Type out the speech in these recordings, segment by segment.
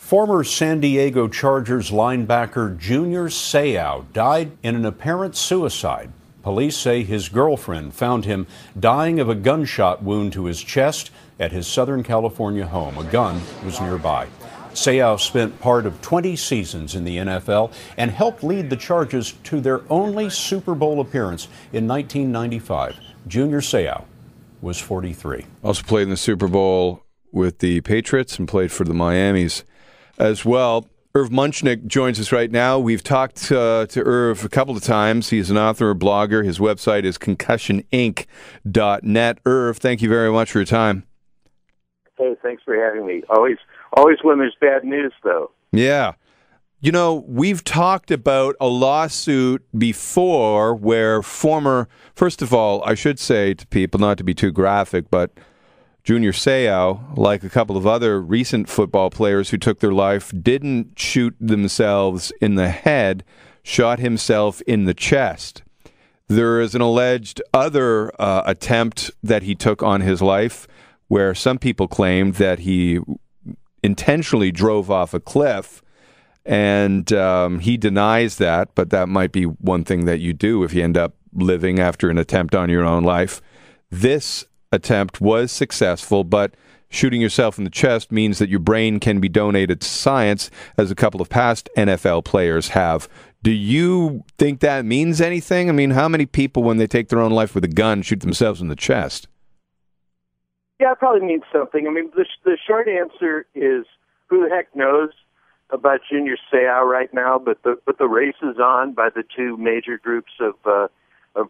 Former San Diego Chargers linebacker Junior Seau died in an apparent suicide. Police say his girlfriend found him dying of a gunshot wound to his chest at his Southern California home. A gun was nearby. Seau spent part of 20 seasons in the NFL and helped lead the Chargers to their only Super Bowl appearance in 1995. Junior Seau was 43. Also played in the Super Bowl with the Patriots and played for the Miamis as well. Irvin Muchnick joins us right now. We've talked to Irv a couple of times. He's an author, a blogger. His website is concussioninc.net. Irv, thank you very much for your time. Hey, thanks for having me. Always when there's bad news, though. Yeah. You know, we've talked about a lawsuit before where first of all, I should say to people, not to be too graphic, but Junior Seau, like a couple of other recent football players who took their life, didn't shoot themselves in the head, shot himself in the chest. There is an alleged other attempt that he took on his life where some people claimed that he intentionally drove off a cliff, and he denies that, but that might be one thing that you do if you end up living after an attempt on your own life. This attempt was successful, but shooting yourself in the chest means that your brain can be donated to science, as a couple of past NFL players have. Do you think that means anything? I mean, how many people, when they take their own life with a gun, shoot themselves in the chest? Yeah, it probably means something. I mean, the short answer is who the heck knows about Junior Seau right now, but the race is on by the two major groups of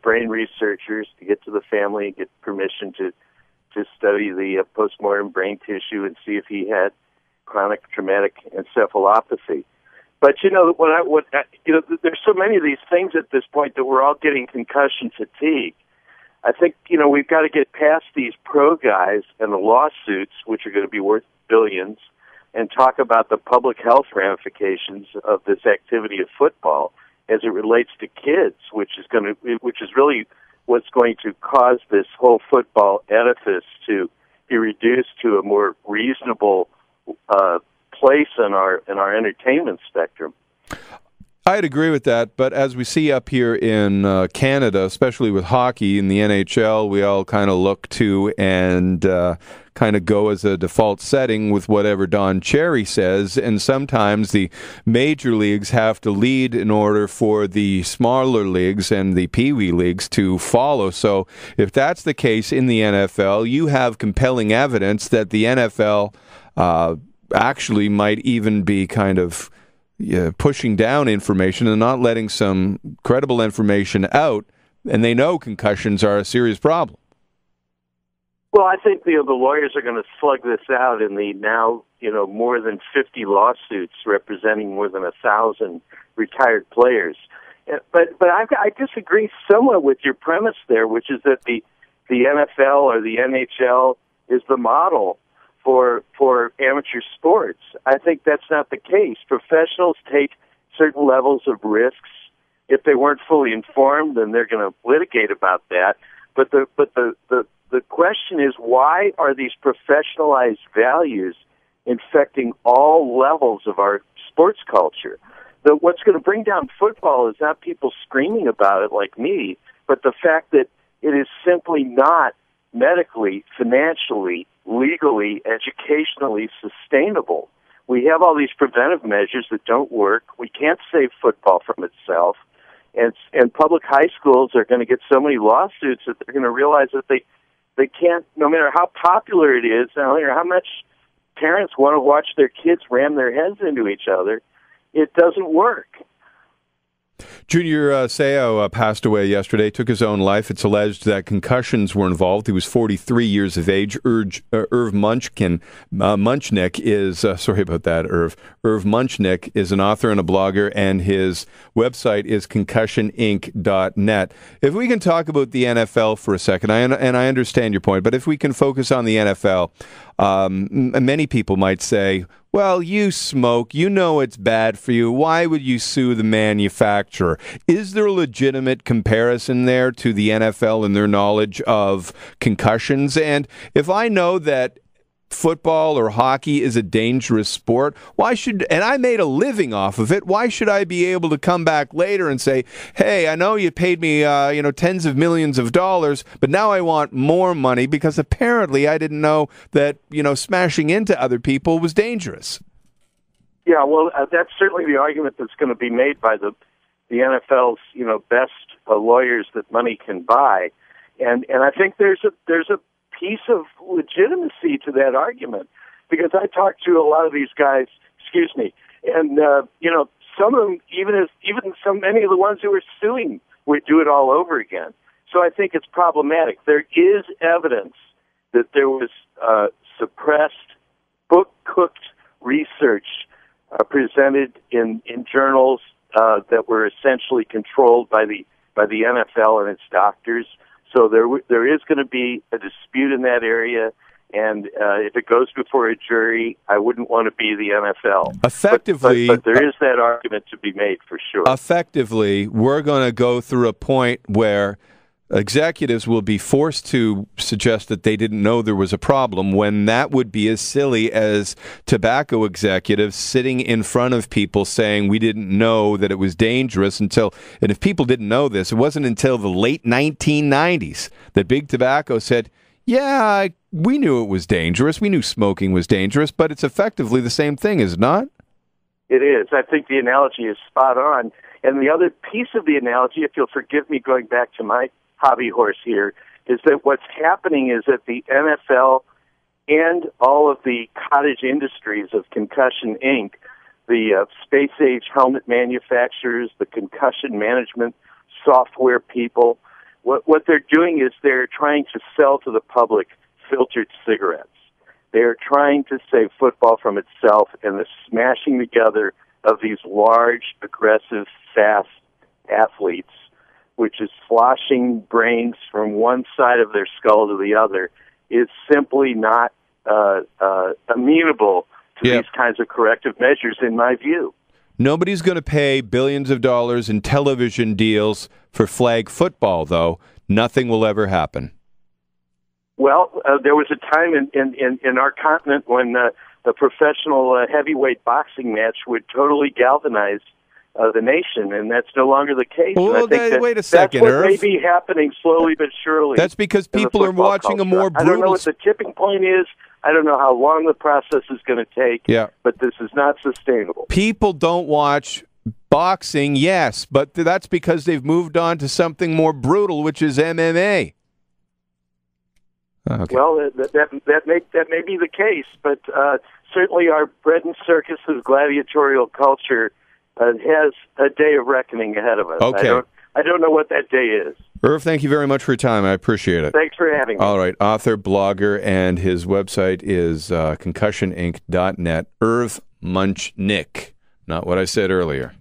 brain researchers to get to the family and get permission to study the postmortem brain tissue and see if he had chronic traumatic encephalopathy. But there's so many of these things at this point that we're all getting concussion fatigue. I think we've got to get past these pro guys and the lawsuits, which are going to be worth billions, and talk about the public health ramifications of this activity of football as it relates to kids, which is really what's going to cause this whole football edifice to be reduced to a more reasonable place in our entertainment spectrum. I'd agree with that, but as we see up here in Canada, especially with hockey in the NHL, we all kind of look to and kind of go as a default setting with whatever Don Cherry says, and sometimes the major leagues have to lead in order for the smaller leagues and the Pee-wee leagues to follow. So if that's the case in the NFL, you have compelling evidence that the NFL actually might even be kind of pushing down information and not letting some credible information out, and they know concussions are a serious problem. Well, I think the lawyers are going to slug this out in the now more than 50 lawsuits representing more than 1,000 retired players. But I disagree somewhat with your premise there, which is that the NFL or the NHL is the model for amateur sports. I think that's not the case. Professionals take certain levels of risks. If they weren't fully informed, then they're going to litigate about that. But the question is, why are these professionalized values infecting all levels of our sports culture? What's going to bring down football is not people screaming about it like me, but the fact that it is simply not medically, financially, legally, educationally sustainable. We have all these preventive measures that don't work. We can't save football from itself. And public high schools are going to get so many lawsuits that they're going to realize that they can't, no matter how popular it is, no matter how much parents want to watch their kids ram their heads into each other, it doesn't work. Junior Seau passed away yesterday, took his own life. It's alleged that concussions were involved. He was 43 years of age. Irv Muchnick is, sorry about that, Irv. Irv Muchnick is an author and a blogger, and his website is concussioninc.net. If we can talk about the NFL for a second, and I understand your point, but if we can focus on the NFL, many people might say, well, you smoke, you know it's bad for you. Why would you sue the manufacturer? Is there a legitimate comparison there to the NFL and their knowledge of concussions? And if I know that football or hockey is a dangerous sport, and I made a living off of it, why should I be able to come back later and say, hey, I know you paid me, tens of millions of dollars, but now I want more money because apparently I didn't know that, smashing into other people was dangerous. Yeah, well, that's certainly the argument that's going to be made by the NFL's, best lawyers that money can buy. And I think there's a piece of legitimacy to that argument, because I talked to a lot of these guys, and some of them, many of the ones who were suing would do it all over again. So I think it's problematic. There is evidence that there was suppressed, book-cooked research presented in journals that were essentially controlled by the NFL and its doctors. So there is going to be a dispute in that area, and if it goes before a jury, I wouldn't want to be the NFL. Effectively, but there is that argument to be made for sure. Effectively, we're going to go through a point where executives will be forced to suggest that they didn't know there was a problem, when that would be as silly as tobacco executives sitting in front of people saying we didn't know that it was dangerous and if people didn't know this, it wasn't until the late 1990s that Big Tobacco said, yeah, we knew it was dangerous. We knew smoking was dangerous, but it's effectively the same thing, is it not? It is. I think the analogy is spot on. And the other piece of the analogy, if you'll forgive me going back to my hobby horse here, is that what's happening is that the NFL and all of the cottage industries of Concussion Inc., the space-age helmet manufacturers, the concussion management software people, what they're doing is they're trying to sell to the public filtered cigarettes. They're trying to save football from itself, and the smashing together of these large, aggressive, fast athletes, which is sloshing brains from one side of their skull to the other, is simply not amenable to these kinds of corrective measures, in my view. Nobody's going to pay billions of dollars in television deals for flag football, though. Nothing will ever happen. Well, there was a time in our continent when the professional heavyweight boxing match would totally galvanize the nation, and that's no longer the case. Well, wait a second, that's what Irv. may be happening slowly but surely. That's because people are watching a more brutal... I don't know what the tipping point is. I don't know how long the process is going to take, but this is not sustainable. People don't watch boxing, yes, but that's because they've moved on to something more brutal, which is MMA. Okay. Well, that may be the case, but certainly our bread and circus' gladiatorial culture has a day of reckoning ahead of us. Okay. I don't know what that day is. Irv, thank you very much for your time. I appreciate it. Thanks for having me. All right. Author, blogger, and his website is concussioninc.net. Irv Muchnick. Not what I said earlier.